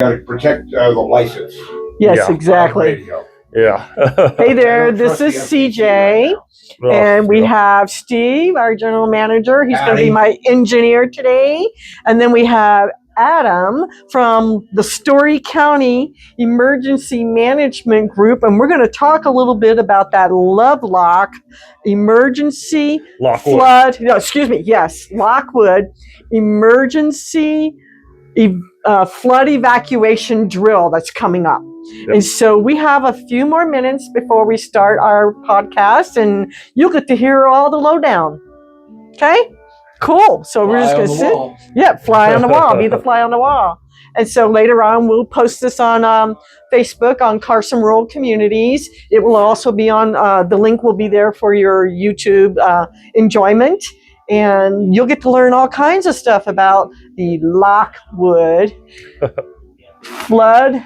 Got to protect the license. Yes, Yeah. exactly. Yeah. Hey there, this is CJ, and we have Steve, our general manager. He's going to be my engineer today. And then we have Adam from the Storey County Emergency Management Group, and we're going to talk a little bit about that Lovelock Emergency Lockwood. Flood. No, excuse me. Yes, Lockwood Emergency Flood Evacuation Drill that's coming up. Yep. And so we have a few more minutes before we start our podcast, and you'll get to hear all the lowdown. Okay? Cool. So we're just going to sit. Yeah, fly on the wall. Be the fly on the wall. And so later on, we'll post this on Facebook on Carson Rural Communities. It will also be on, the link will be there for your YouTube enjoyment. And you'll get to learn all kinds of stuff about the Lockwood Flood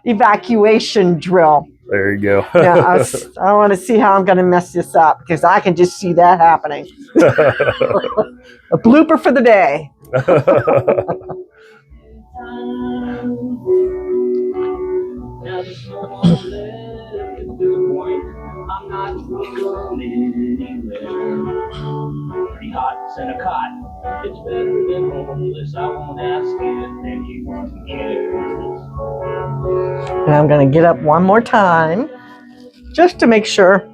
Evacuation Drill. There you go. Yeah, I want to see how I'm going to mess this up, because I can just see that happening. A blooper for the day. I'm not going anywhere. Pretty hot in a cot. It's better than homeless. I won't ask if anyone cares. And I'm going to get up one more time just to make sure.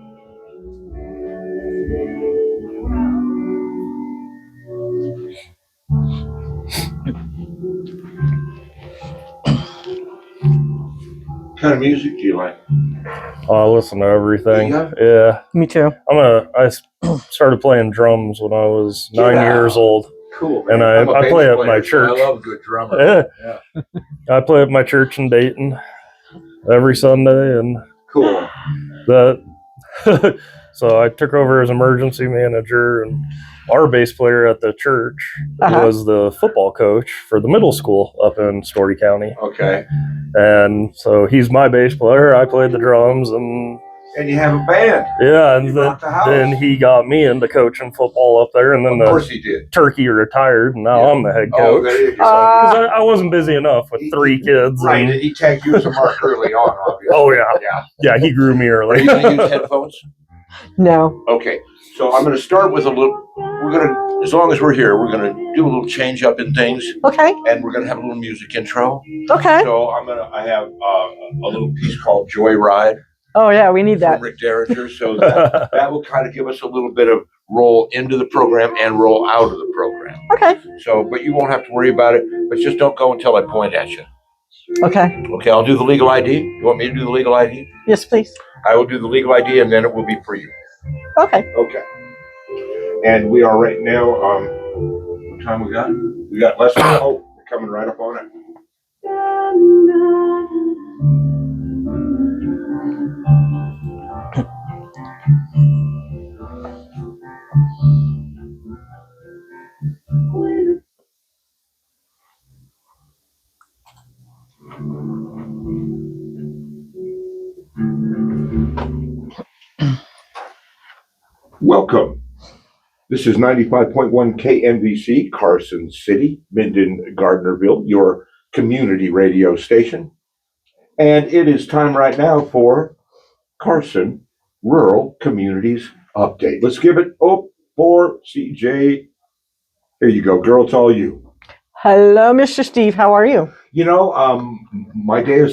What kind of music do you like? I listen to everything. Yeah. Me too. I started playing drums when I was 9 years old. Cool, man. And I play at my church. So I love a good drummer. Yeah. I play at my church in Dayton every Sunday, and cool. So I took over as emergency manager, and our bass player at the church was the football coach for the middle school up in Storey County. Okay. And so he's my bass player. I played the drums, and you have a band. Yeah, and then he got me into coaching football up there, and then of course he did. Turkey retired, and now I'm the head coach. Oh, there you go. Because I wasn't busy enough with 3 kids. Right, and he tagged you as a mark early on, obviously. Oh yeah. Yeah, he grew me early. Are you going to use headphones? No. Okay, so I'm going to start with as long as we're here, we're going to do a little change up in things. Okay. And we're going to have a little music intro. Okay. So I have a little piece called Joyride. Oh yeah, we need that. From Rick Derringer, so that will kind of give us a little bit of roll into the program and roll out of the program. Okay. So, but you won't have to worry about it, but just don't go until I point at you. Okay. Okay, I'll do the legal ID. You want me to do the legal ID? Yes, please. I will do the legal ID, and then it will be for you. Okay. Okay. And we are right now, what time we got? We got less than, we're coming right up on it. Welcome. This is 95.1 KMVC, Carson City, Minden, Gardnerville, your community radio station. And it is time right now for Carson Rural Communities Update. Let's give it up for CJ. Here you go, girl. It's all you. Hello, Mr. Steve. How are you? You know, my day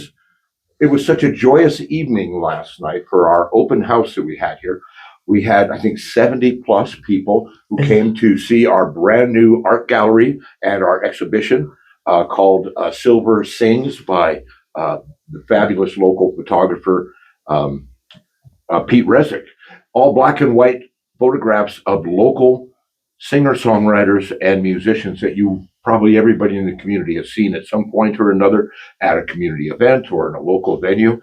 it was such a joyous evening last night for our open house that we had here. We had, I think, 70 plus people who came to see our brand new art gallery and our exhibition called Silver Sings by the fabulous local photographer, Pete Resnick. All black and white photographs of local singer-songwriters and musicians that probably everybody in the community has seen at some point or another at a community event or in a local venue.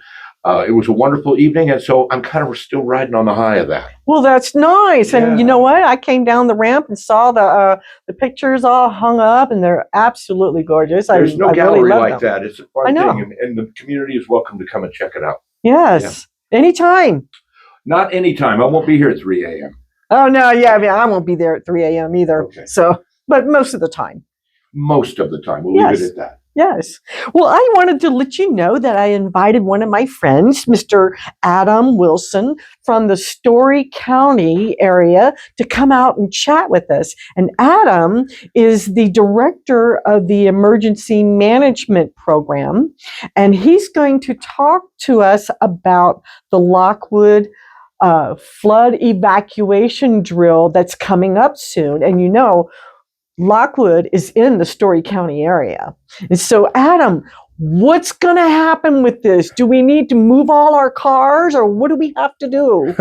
It was a wonderful evening, and so I'm kind of still riding on the high of that. Well, that's nice. Yeah. And you know what? I came down the ramp and saw the pictures all hung up, and they're absolutely gorgeous. There's no gallery really like that. It's a fun thing, and the community is welcome to come and check it out. Yes, anytime. Not anytime. I won't be here at 3 a.m. Oh, no, yeah, I mean, I won't be there at 3 a.m. either. Okay. So, but most of the time. Most of the time. We'll leave it at that. Yes. Well, I wanted to let you know that I invited one of my friends, Mr. Adam Wilson, from the Storey County area to come out and chat with us. And Adam is the director of the Emergency Management Program, and he's going to talk to us about the Lockwood Flood Evacuation Drill that's coming up soon. And you know, Lockwood is in the Storey County area. And so, Adam, what's going to happen with this? Do we need to move all our cars, or what do we have to do?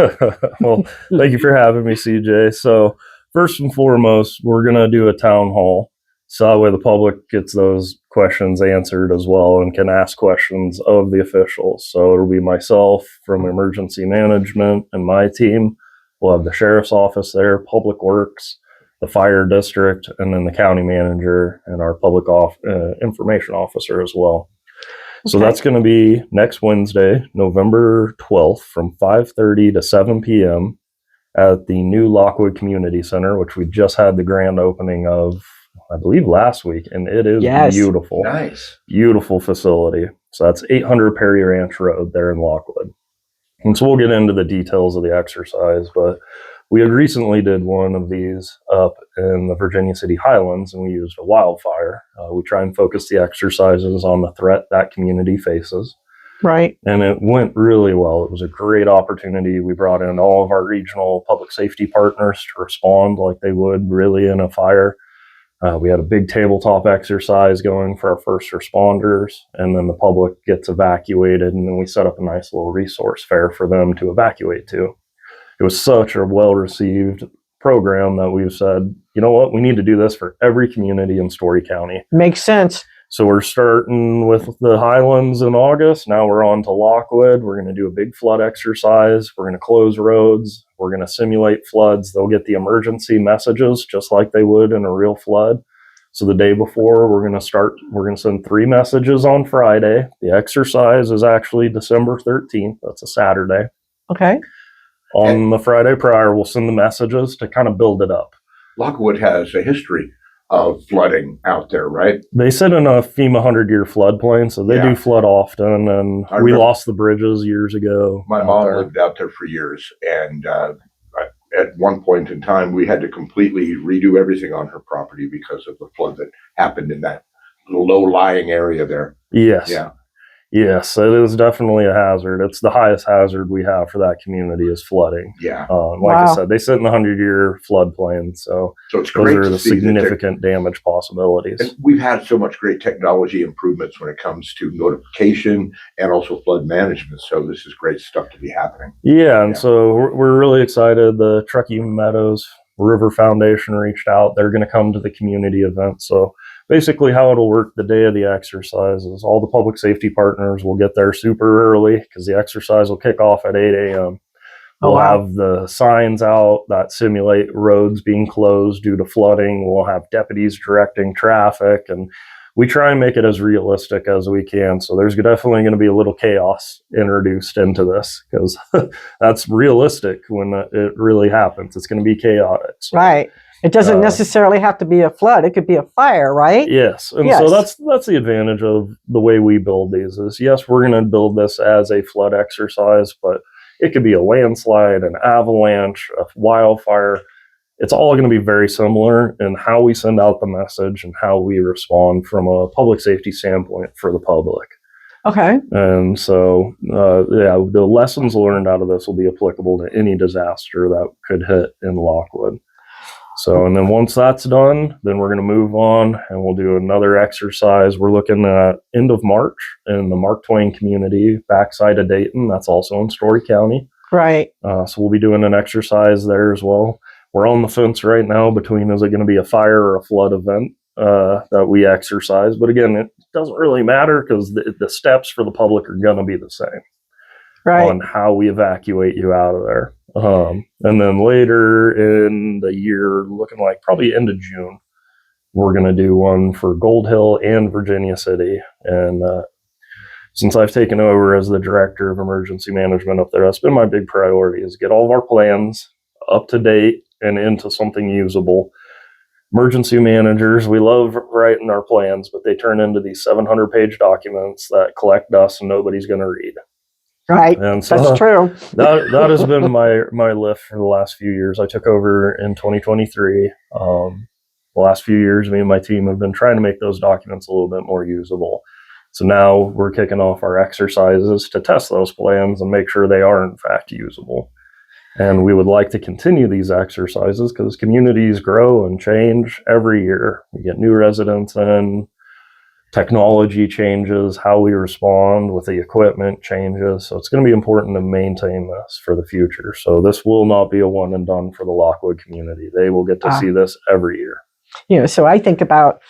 Well, thank you for having me, CJ. So, first and foremost, we're going to do a town hall. So that way the public gets those questions answered as well and can ask questions of the officials. So it'll be myself from emergency management and my team. We'll have the sheriff's office there, public works, the fire district, and then the county manager and our public information officer as well. So that's going to be next Wednesday, November 12th from 5:30 to 7 p.m. at the new Lockwood Community Center, which we just had the grand opening of, I believe, last week, and it is beautiful. Nice. Beautiful facility. So that's 800 Perry Ranch Road there in Lockwood. And so we'll get into the details of the exercise, but we had recently did one of these up in the Virginia City Highlands, and we used a wildfire. We try and focus the exercises on the threat that community faces. Right. And it went really well. It was a great opportunity. We brought in all of our regional public safety partners to respond like they would really in a fire. We had a big tabletop exercise going for our first responders, and then the public gets evacuated, and then we set up a nice little resource fair for them to evacuate to. It was such a well-received program that we've said, you know what, we need to do this for every community in Storey County. Makes sense. So we're starting with the Highlands in August. Now we're on to Lockwood. We're going to do a big flood exercise. We're going to close roads. We're going to simulate floods. They'll get the emergency messages just like they would in a real flood. So the day before, we're going to send 3 messages on Friday. The exercise is actually December 13th. That's a Saturday. Okay. On the Friday prior, we'll send the messages to kind of build it up. Lockwood has a history of flooding out there, right? They sit in a FEMA 100-year floodplain, so they do flood often, and we lost the bridges years ago. My mom lived out there for years, and at one point in time, we had to completely redo everything on her property because of the flood that happened in that low-lying area there. Yes. Yeah. Yes, it is definitely a hazard. It's the highest hazard we have for that community is flooding. Yeah. I said, they sit in the 100-year floodplain, so it's great those are to the see significant damage possibilities. And we've had so much great technology improvements when it comes to notification and also flood management. So this is great stuff to be happening. Yeah, and so we're really excited. The Truckee Meadows River Foundation reached out. They're going to come to the community event. So basically how it'll work the day of the exercise is all the public safety partners will get there super early because the exercise will kick off at 8 a.m. We'll have the signs out that simulate roads being closed due to flooding. We'll have deputies directing traffic, and we try and make it as realistic as we can. So there's definitely going to be a little chaos introduced into this because that's realistic when it really happens. It's going to be chaotic. So, right. It doesn't necessarily have to be a flood. It could be a fire, right? Yes. And so that's the advantage of the way we build these is, yes, we're going to build this as a flood exercise, but it could be a landslide, an avalanche, a wildfire. It's all going to be very similar in how we send out the message and how we respond from a public safety standpoint for the public. Okay. And so, the lessons learned out of this will be applicable to any disaster that could hit in Lockwood. So, and then once that's done, then we're going to move on and we'll do another exercise. We're looking at end of March in the Mark Twain community, backside of Dayton. That's also in Storey County. Right. So we'll be doing an exercise there as well. We're on the fence right now between is it going to be a fire or a flood event that we exercise. But again, it doesn't really matter because the steps for the public are going to be the same. Right. On how we evacuate you out of there. And then later in the year, looking like probably end of June, we're going to do one for Gold Hill and Virginia City. And since I've taken over as the director of emergency management up there, that's been my big priority is get all of our plans up to date and into something usable. emergency managers, we love writing our plans, but they turn into these 700-page documents that collect dust and nobody's going to read. Right. And so That's true. that has been my lift for the last few years. I took over in 2023. The last few years, me and my team have been trying to make those documents a little bit more usable. So now we're kicking off our exercises to test those plans and make sure they are in fact usable. And we would like to continue these exercises because communities grow and change every year. We get new residents in, technology changes, how we respond with the equipment changes. So it's going to be important to maintain this for the future. So this will not be a one and done for the Lockwood community. They will get to see this every year. So I think about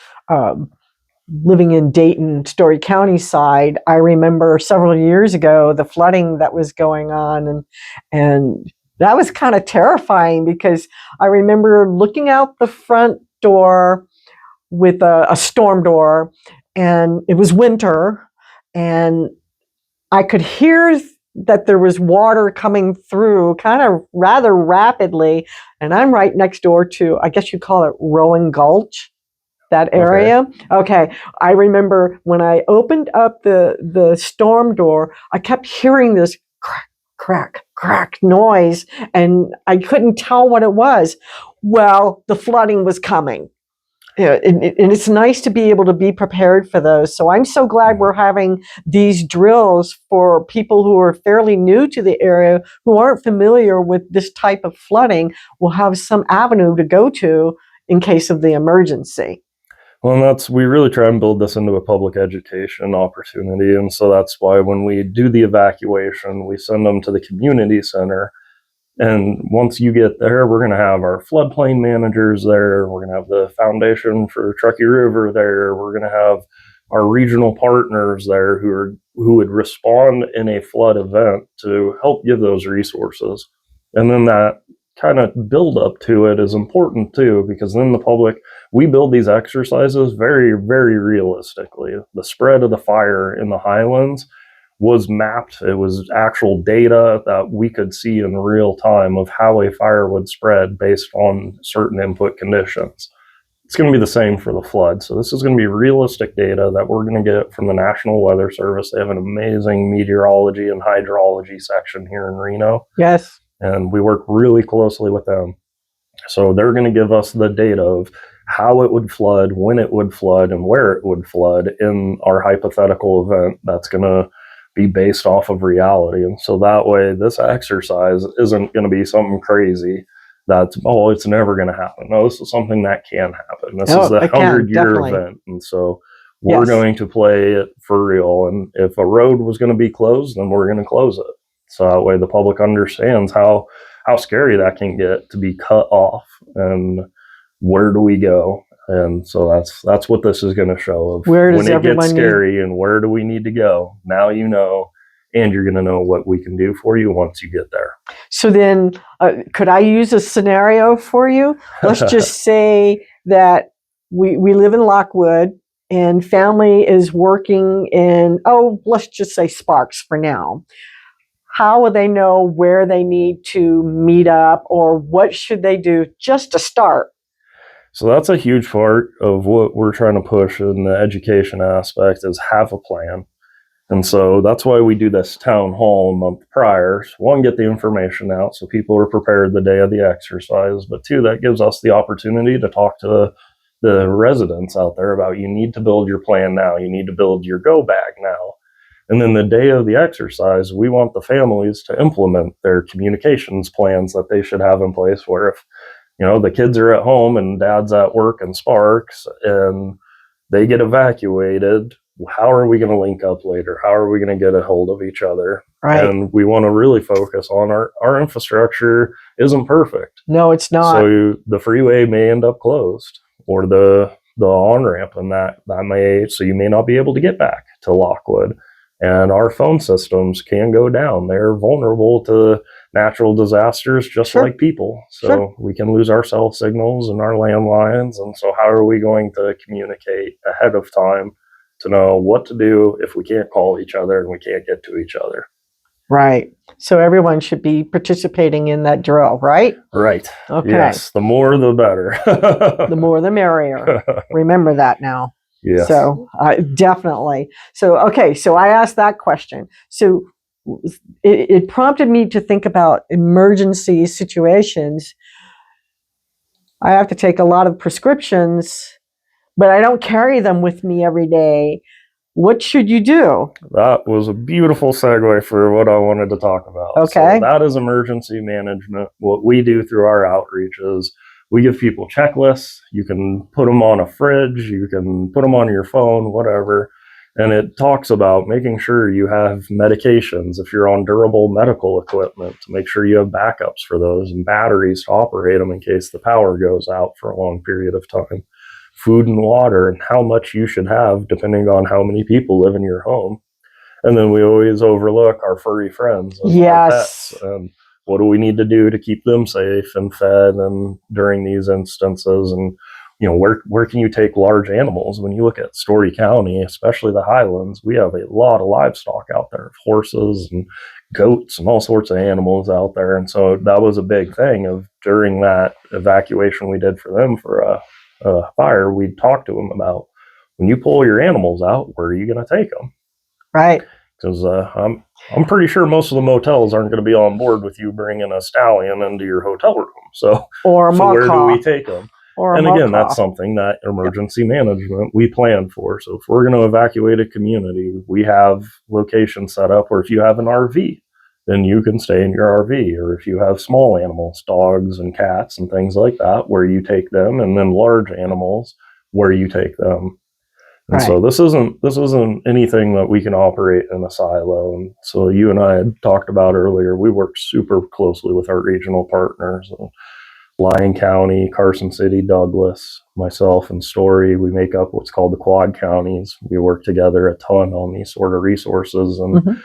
living in Dayton, Storey County side. I remember several years ago the flooding that was going on, and that was kind of terrifying because I remember looking out the front door with a storm door, and it was winter, and I could hear that there was water coming through kind of rather rapidly, and I'm right next door to, I guess you'd call it Rowan Gulch, that area. Okay. I remember when I opened up the storm door, I kept hearing this crack, crack, crack noise, and I couldn't tell what it was. Well, the flooding was coming. And it's nice to be able to be prepared for those. So I'm so glad we're having these drills for people who are fairly new to the area, who aren't familiar with this type of flooding, will have some avenue to go to in case of the emergency. Well, we really try and build this into a public education opportunity. And so that's why when we do the evacuation, we send them to the community center. And once you get there, we're going to have our floodplain managers there. We're going to have the Foundation for Truckee River there. We're going to have our regional partners there who would respond in a flood event to help give those resources. And then that kind of build up to it is important too, because then the public, we build these exercises very, very realistically. The spread of the fire in the Highlands was mapped. It was actual data that we could see in real time of how a fire would spread based on certain input conditions. It's going to be the same for the flood. So this is going to be realistic data that we're going to get from the National Weather Service. They have an amazing meteorology and hydrology section here in Reno. Yes. And we work really closely with them. So they're going to give us the data of how it would flood, when it would flood, and where it would flood in our hypothetical event that's going to be based off of reality. And so that way, this exercise isn't going to be something crazy that's, oh, it's never going to happen. No, this is something that can happen. This is a 100-year event. And so we're going to play it for real. And if a road was going to be closed, then we're going to close it. So that way the public understands how scary that can get to be cut off and where do we go. And so that's what this is going to show of when it gets scary and where do we need to go. Now you know, and you're going to know what we can do for you once you get there. So then could I use a scenario for you? Let's just say that we live in Lockwood and family is working in, let's just say Sparks for now. How will they know where they need to meet up, or what should they do just to start? So that's a huge part of what we're trying to push in the education aspect is have a plan. And so that's why we do this town hall a month prior. So one, get the information out so people are prepared the day of the exercise. But two, that gives us the opportunity to talk to the residents out there about you need to build your plan now. You need to build your go bag now. And then the day of the exercise, we want the families to implement their communications plans that they should have in place where if, the kids are at home and dad's at work in Sparks and they get evacuated, how are we going to link up later? How are we going to get a hold of each other? Right. And we want to really focus on our infrastructure isn't perfect. No, it's not. So the freeway may end up closed or the on-ramp, and that may, so you may not be able to get back to Lockwood. And our phone systems can go down. They're vulnerable to natural disasters just like people. So we can lose our cell signals and our landlines. And so how are we going to communicate ahead of time to know what to do if we can't call each other and we can't get to each other? Right. So everyone should be participating in that drill, right? Right. Okay. Yes. The more, the better. The more the merrier. Remember that now. Yes. So definitely. So, okay. So I asked that question. So it prompted me to think about emergency situations. I have to take a lot of prescriptions, but I don't carry them with me every day. What should you do? That was a beautiful segue for what I wanted to talk about. Okay. So that is emergency management. What we do through our outreach is we give people checklists. You can put them on a fridge, you can put them on your phone, whatever. And it talks about making sure you have medications if you're on durable medical equipment, to make sure you have backups for those and batteries to operate them in case the power goes out for a long period of time. Food and water, and how much you should have depending on how many people live in your home. And then we always overlook our furry friends and our pets, and what do we need to do to keep them safe and fed and during these instances. And where can you take large animals? When you look at Storey County, especially the Highlands, we have a lot of livestock out there, horses and goats and all sorts of animals out there. And so that was a big thing of during that evacuation we did for them for a fire, we'd talk to them about, when you pull your animals out, where are you going to take them? Right. Because I'm pretty sure most of the motels aren't going to be on board with you bringing a stallion into your hotel room. So or a so where do we take them? Or and again, that's something that emergency management we plan for. So if we're going to evacuate a community, we have locations set up where if you have an RV, then you can stay in your RV. Or if you have small animals, dogs and cats and things like that, where you take them, and then large animals, where you take them. And so this isn't anything that we can operate in a silo. And so you and I had talked about earlier, we work super closely with our regional partners. Lyon County, Carson City, Douglas, myself, and Storey, we make up what's called the Quad Counties. We work together a ton on these sort of resources. And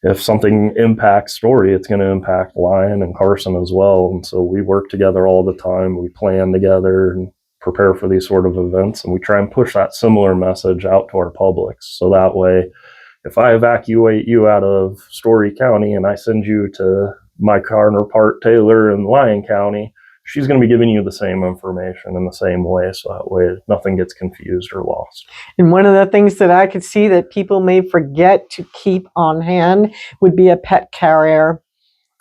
if something impacts Storey, it's going to impact Lyon and Carson as well. And so we work together all the time. We plan together and prepare for these sort of events. And we try and push that similar message out to our publics. So that way, if I evacuate you out of Storey County and I send you to my counterpart Taylor in Lyon County, she's going to be giving you the same information in the same way. So that way nothing gets confused or lost. And one of the things that I could see that people may forget to keep on hand would be a pet carrier.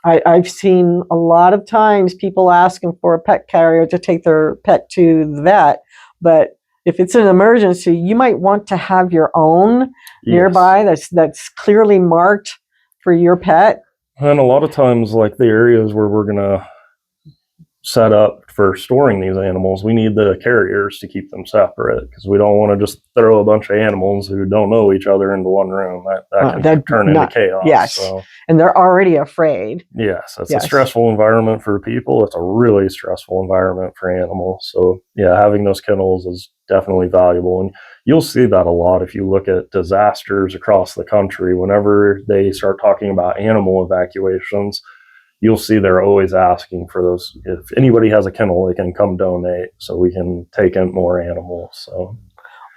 I've seen a lot of times people asking for a pet carrier to take their pet to the vet. But if it's an emergency, you might want to have your own nearby that's clearly marked for your pet. And a lot of times, like the areas where we're going to set up for storing these animals, we need the carriers to keep them separate, because we don't want to just throw a bunch of animals who don't know each other into one room. That can turn into chaos. Yes, so. And they're already afraid. Yes, it's a stressful environment for people. It's a really stressful environment for animals. So yeah, having those kennels is definitely valuable. And you'll see that a lot if you look at disasters across the country. Whenever they start talking about animal evacuations, you'll see they're always asking for those. If anybody has a kennel, they can come donate so we can take in more animals. So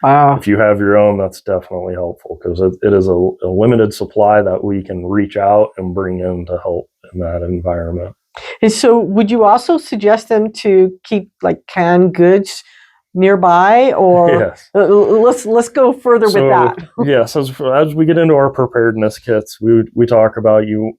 if you have your own, that's definitely helpful, because it is a limited supply that we can reach out and bring in to help in that environment. And so would you also suggest them to keep like canned goods nearby, or let's go further with that? Yes, as we get into our preparedness kits, we talk about you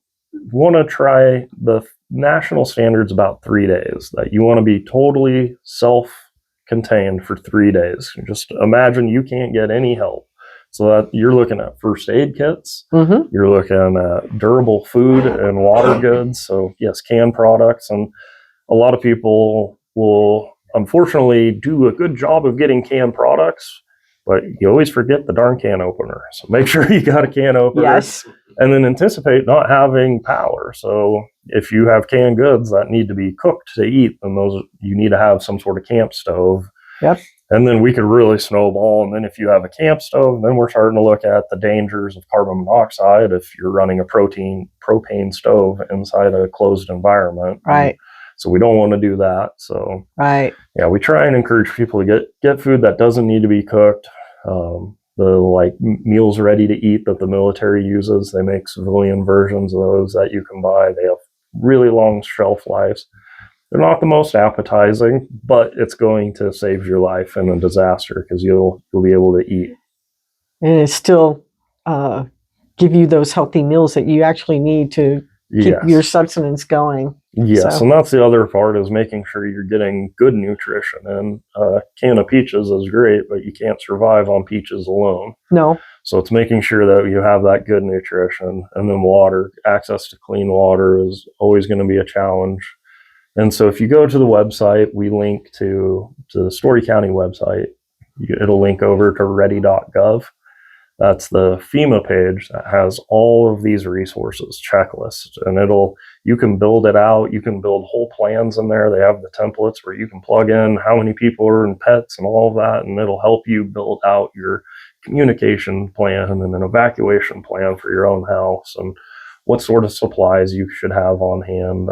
want to try the national standards about 3 days, that you want to be totally self-contained for 3 days. Just imagine you can't get any help. So that you're looking at first aid kits, you're looking at durable food and water goods. So yes, canned products. And a lot of people will unfortunately do a good job of getting canned products, but you always forget the darn can opener. So make sure you got a can opener. Yes. And then anticipate not having power. So if you have canned goods that need to be cooked to eat, then those you need to have some sort of camp stove. Yep. And then we could really snowball. And then if you have a camp stove, then we're starting to look at the dangers of carbon monoxide if you're running a propane stove inside a closed environment. Right. And so we don't want to do that. So yeah, we try and encourage people to get food that doesn't need to be cooked. like meals ready to eat that the military uses. They make civilian versions of those that you can buy. They have really long shelf lives. They're not the most appetizing, but it's going to save your life in a disaster because you'll be able to eat. And it still give you those healthy meals that you actually need to keep your sustenance going. Yes, So. and that's the other part is making sure you're getting good nutrition. And a can of peaches is great, but you can't survive on peaches alone. No. So it's making sure that you have that good nutrition. And then water, access to clean water is always going to be a challenge. And so if you go to the website, we link to the Storey County website. It'll link over to ready.gov. That's the FEMA page that has all of these resources, checklists, and you can build it out. You can build whole plans in there. They have the templates where you can plug in how many people are in pets and all of that, and it'll help you build out your communication plan and an evacuation plan for your own house and what sort of supplies you should have on hand.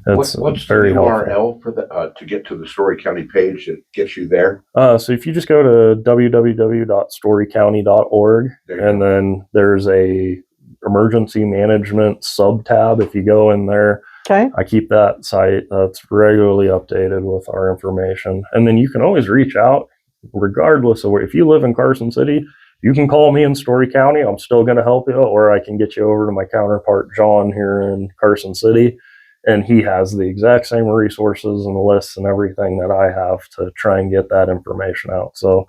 And what's the URL for the to get to the Storey County page that gets you there? So if you just go to www.storeycounty.org, and then there's a emergency management sub tab. If you go in there, okay, I keep that site that's regularly updated with our information, and then you can always reach out regardless of where. If you live in Carson City, you can call me in Storey County. I'm still going to help you, or I can get you over to my counterpart John here in Carson City. And he has the exact same resources and the lists and everything that I have to try and get that information out. So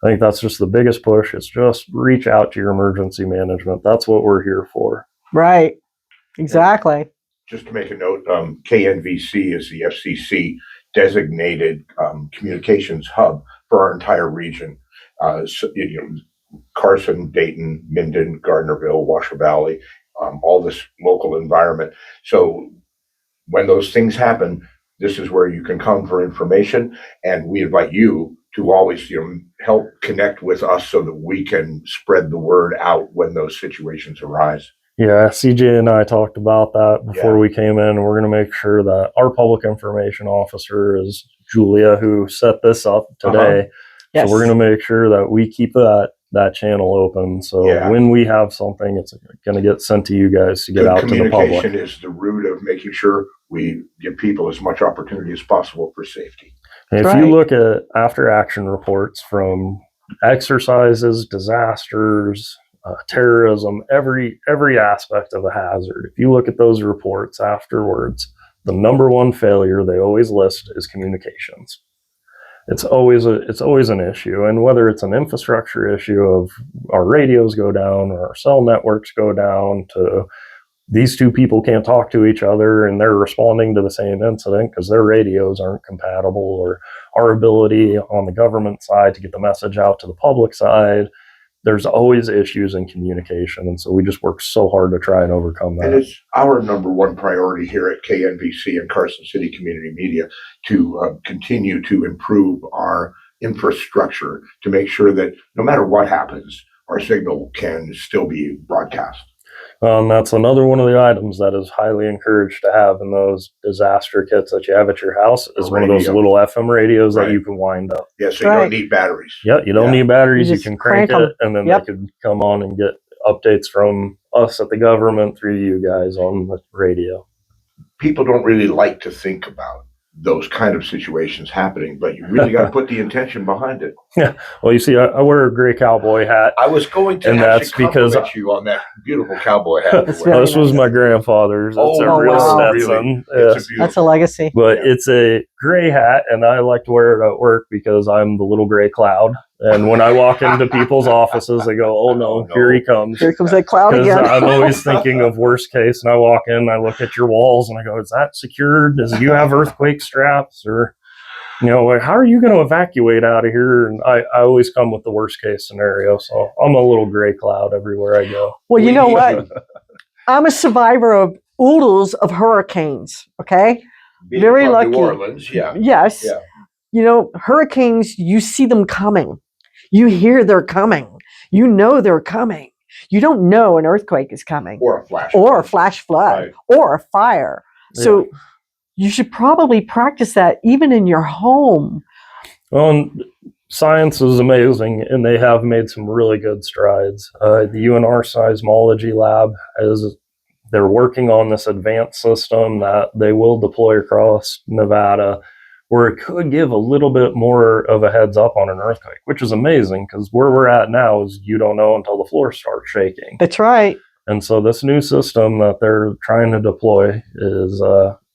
I think that's just the biggest push. It's just reach out to your emergency management. That's what we're here for. Right. Exactly. And just to make a note, KNVC is the FCC designated communications hub for our entire region. Carson, Dayton, Minden, Gardnerville, Washoe Valley, all this local environment. So when those things happen, this is where you can come for information, and we invite you to always, help connect with us so that we can spread the word out when those situations arise. Yeah, CJ and I talked about that before we came in. We're going to make sure that our public information officer is Julia, who set this up today. Yes. So we're going to make sure that we keep that channel open. So when we have something, it's going to get sent to you guys to get out to the public. Communication is the root of making sure we give people as much opportunity as possible for safety. And if you look at after action reports from exercises, disasters, terrorism, every aspect of a hazard, if you look at those reports afterwards, the number one failure they always list is communications. It's always an issue, and whether it's an infrastructure issue of our radios go down or our cell networks go down to these two people can't talk to each other and they're responding to the same incident because their radios aren't compatible, or our ability on the government side to get the message out to the public side, there's always issues in communication. And so we just work so hard to try and overcome that. And it's our number one priority here at KNVC and Carson City Community Media to continue to improve our infrastructure to make sure that no matter what happens, our signal can still be broadcast. That's another one of the items that is highly encouraged to have in those disaster kits that you have at your house is one of those little FM radios that you can wind up. Yeah, so you don't need batteries. Yeah, you don't need batteries. You can crank it, and then they could come on and get updates from us at the government through you guys on the radio. People don't really like to think about those kind of situations happening, but you really got to put the intention behind it. Yeah. Well, you see, I wear a gray cowboy hat. I was going to compliment you on that beautiful cowboy hat. This was my grandfather's. It's a real Stetson. Really? That's a legacy. But it's a gray hat, and I like to wear it at work because I'm the little gray cloud. And when I walk into people's offices, they go, "Oh no, here he comes! Here comes that cloud again." I'm always thinking of worst case, and I walk in, I look at your walls, and I go, "Is that secured? Do you have earthquake straps, or how are you going to evacuate out of here?" And I always come with the worst case scenario, so I'm a little gray cloud everywhere I go. Well, you know what? I'm a survivor of oodles of hurricanes. Okay, very lucky. New Orleans, Yes. Yeah. Hurricanes, you see them coming. You hear they're coming. You know they're coming. You don't know an earthquake is coming. Or a flash flood. Or a fire. So you should probably practice that even in your home. Well, and science is amazing, and they have made some really good strides. The UNR seismology lab they're working on this advanced system that they will deploy across Nevada, where it could give a little bit more of a heads up on an earthquake, which is amazing because where we're at now is you don't know until the floor starts shaking. That's right. And so this new system that they're trying to deploy is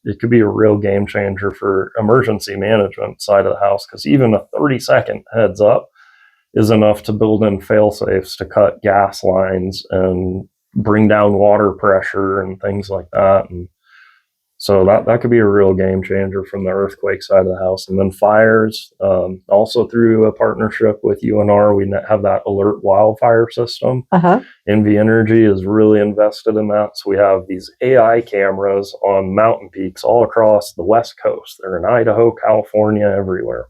it could be a real game changer for emergency management side of the house, because even a 30-second heads up is enough to build in fail safes to cut gas lines and bring down water pressure and things like that. And so that could be a real game changer from the earthquake side of the house. And then fires, also through a partnership with UNR, we have that alert wildfire system. NV Energy is really invested in that. So we have these AI cameras on mountain peaks all across the West Coast. They're in Idaho, California, everywhere.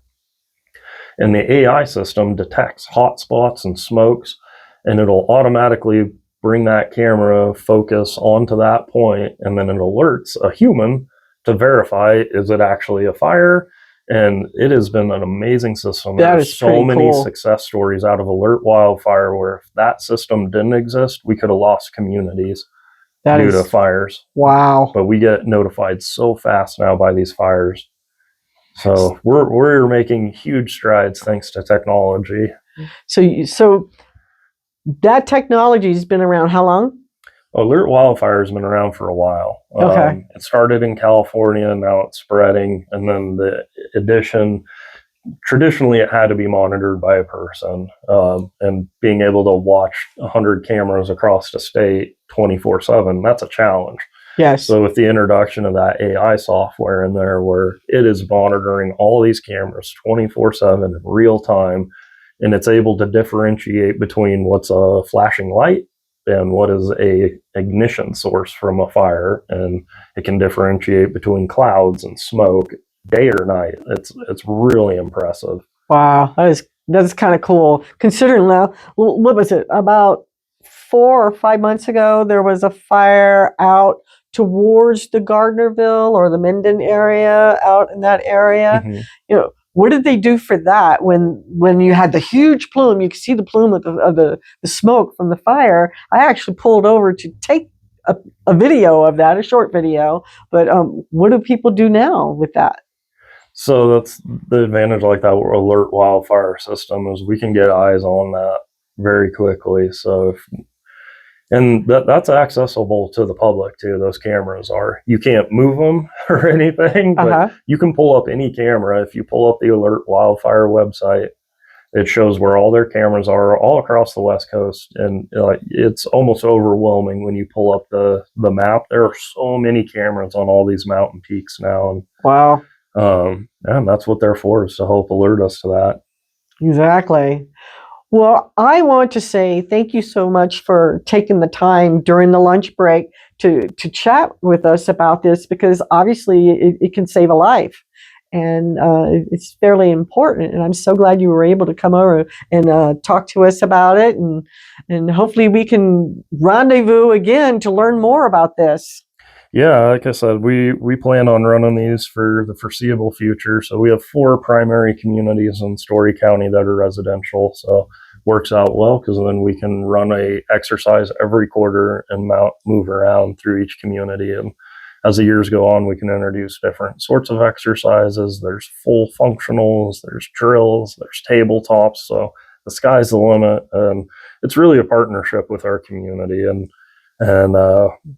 And the AI system detects hot spots and smokes, and it'll automatically bring that camera focus onto that point, and then it alerts a human to verify, is it actually a fire? And it has been an amazing system. There's so many success stories out of alert wildfire where if that system didn't exist, we could have lost communities due to fires. Wow. But we get notified so fast now by these fires. So we're making huge strides thanks to technology. So that technology has been around how long? Alert wildfire has been around for a while. Okay. It started in California, now it's spreading. And then the addition, traditionally it had to be monitored by a person. And being able to watch 100 cameras across the state 24/7, that's a challenge. Yes. So with the introduction of that AI software in there, where it is monitoring all these cameras 24/7 in real time, and it's able to differentiate between what's a flashing light and what is a ignition source from a fire, and it can differentiate between clouds and smoke day or night. It's really impressive. Wow, that's kind of cool. Considering now, what was it, about 4 or 5 months ago, there was a fire out towards the Gardnerville or the Minden area, out in that area. Mm-hmm. What did they do for that when you had the huge plume? You could see the plume of the smoke from the fire. I actually pulled over to take a video of that, a short video. But what do people do now with that? So that's the advantage, like that alert wildfire system, is we can get eyes on that very quickly. So that's accessible to the public too. Those cameras are. You can't move them or anything, but you can pull up any camera. If you pull up the Alert Wildfire website, it shows where all their cameras are all across the West Coast, and it's almost overwhelming when you pull up the map. There are so many cameras on all these mountain peaks now, and wow, and that's what they're for, is to help alert us to that. Exactly. Well, I want to say thank you so much for taking the time during the lunch break to chat with us about this, because obviously it can save a life, and it's fairly important. And I'm so glad you were able to come over and talk to us about it, and hopefully we can rendezvous again to learn more about this. Yeah, like I said, we plan on running these for the foreseeable future. So we have 4 primary communities in Storey County that are residential. So works out well, because then we can run a exercise every quarter and move around through each community. And as the years go on, we can introduce different sorts of exercises. There's full functionals, there's drills, there's tabletops. So the sky's the limit. And it's really a partnership with our community. And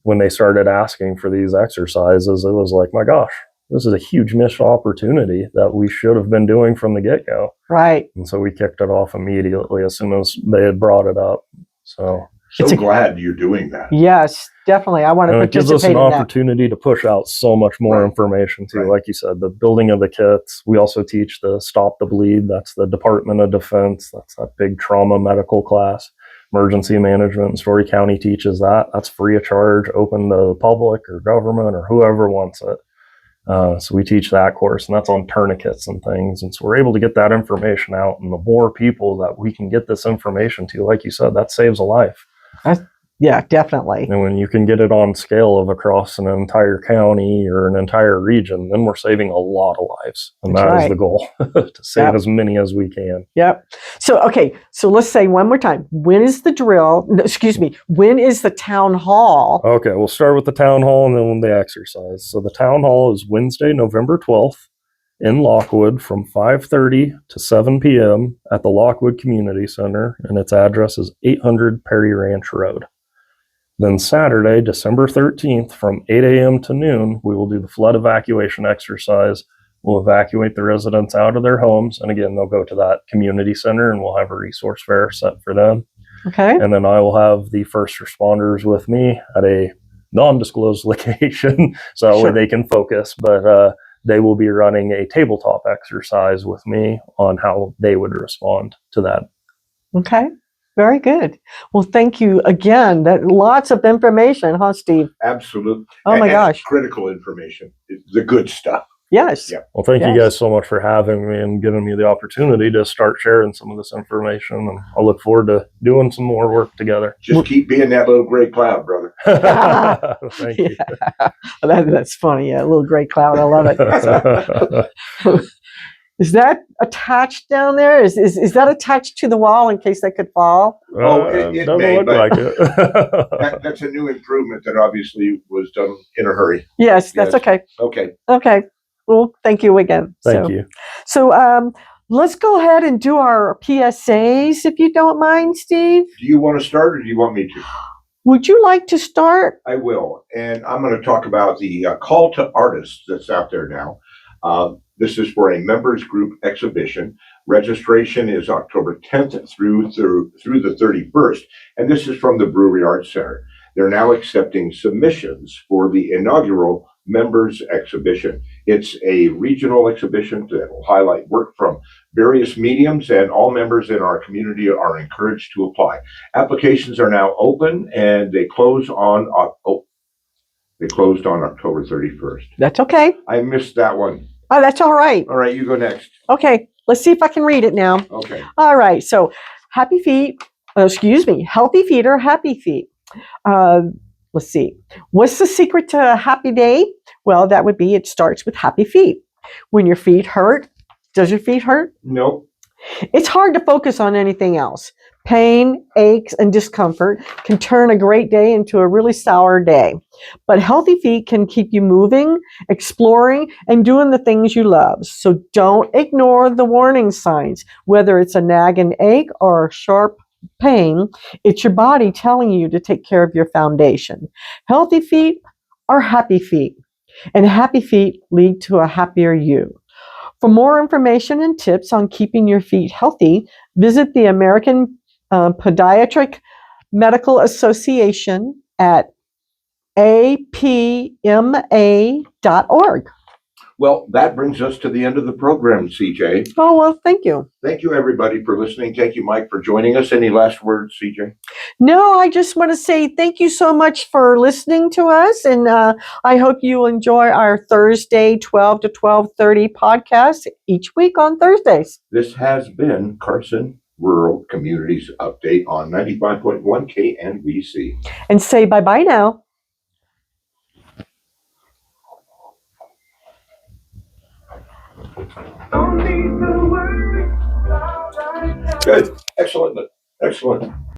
when they started asking for these exercises, it was like, my gosh, this is a huge missed opportunity that we should have been doing from the get-go. Right. And so we kicked it off immediately as soon as they had brought it up. So glad you're doing that. Yes, definitely. I want to participate in that. It gives us an opportunity to push out so much more information too. Like you said, the building of the kits. We also teach the Stop the Bleed. That's the Department of Defense. That's that big trauma medical class. Emergency management in Storey County teaches that. That's free of charge, open to the public or government or whoever wants it. So we teach that course, and that's on tourniquets and things. And so we're able to get that information out, and the more people that we can get this information to, like you said, that saves a life. Yeah, definitely. And when you can get it on scale of across an entire county or an entire region, then we're saving a lot of lives. And That's that is right. the goal, to save Yep. as many as we can. Yep. So, okay. So let's say one more time. When is the drill? No, excuse me. When is the town hall? Okay, we'll start with the town hall and then the exercise. So the town hall is Wednesday, November 12th in Lockwood from 5:30 to 7 p.m. at the Lockwood Community Center, and its address is 800 Perry Ranch Road. Then Saturday, December 13th from 8 a.m. to noon, we will do the flood evacuation exercise. We'll evacuate the residents out of their homes, and again, they'll go to that community center and we'll have a resource fair set for them. Okay. And then I will have the first responders with me at a non-disclosed location so that way Sure. they can focus, but they will be running a tabletop exercise with me on how they would respond to that. Okay. Very good. Well, thank you again. That lots of information, huh, Steve? Absolutely. Oh my And gosh. critical information. It's the good stuff. Yes. Yeah. Well, thank you Yes. guys so much for having me and giving me the opportunity to start sharing some of this information. And I look forward to doing some more work together. Just keep being that little gray cloud, brother. Thank you. That's funny. Yeah, a little gray cloud. I love it. Is that attached down there? Is that attached to the wall in case they could fall? Oh, it doesn't may, look but- like it. That's a new improvement that obviously was done in a hurry. Yes, that's Yes. okay. Okay. Okay. Well, thank you again. Thank you. So let's go ahead and do our PSAs, if you don't mind, Steve. Do you want to start or do you want me to? Would you like to start? I will. And I'm going to talk about the call to artists that's out there now. This is for a members group exhibition. Registration is October 10th through the 31st. And this is from the Brewery Arts Center. They're now accepting submissions for the inaugural members exhibition. It's a regional exhibition that will highlight work from various mediums, and all members in our community are encouraged to apply. Applications are now open and they close on October 31st. That's okay. I missed that one. Oh, that's all right. All right, you go next. Okay. Let's see if I can read it now. Okay. All right. So healthy feet or happy feet. Let's see. What's the secret to a happy day? Well, that would be it starts with happy feet. When your feet hurt, does your feet hurt? Nope. It's hard to focus on anything else. Pain, aches, and discomfort can turn a great day into a really sour day. But healthy feet can keep you moving, exploring, and doing the things you love. So don't ignore the warning signs. Whether it's a nagging ache or a sharp pain, it's your body telling you to take care of your foundation. Healthy feet are happy feet, and happy feet lead to a happier you. For more information and tips on keeping your feet healthy, visit the American Podiatric Medical Association at apma.org. Well, that brings us to the end of the program, CJ. Oh, well, thank you. Thank you, everybody, for listening. Thank you, Mike, for joining us. Any last words, CJ? No, I just want to say thank you so much for listening to us. And I hope you enjoy our Thursday 12 to 12:30 podcast each week on Thursdays. This has been Carson Rural Communities Update on 95.1 KNVC. And say bye-bye now. Good. Excellent. Excellent.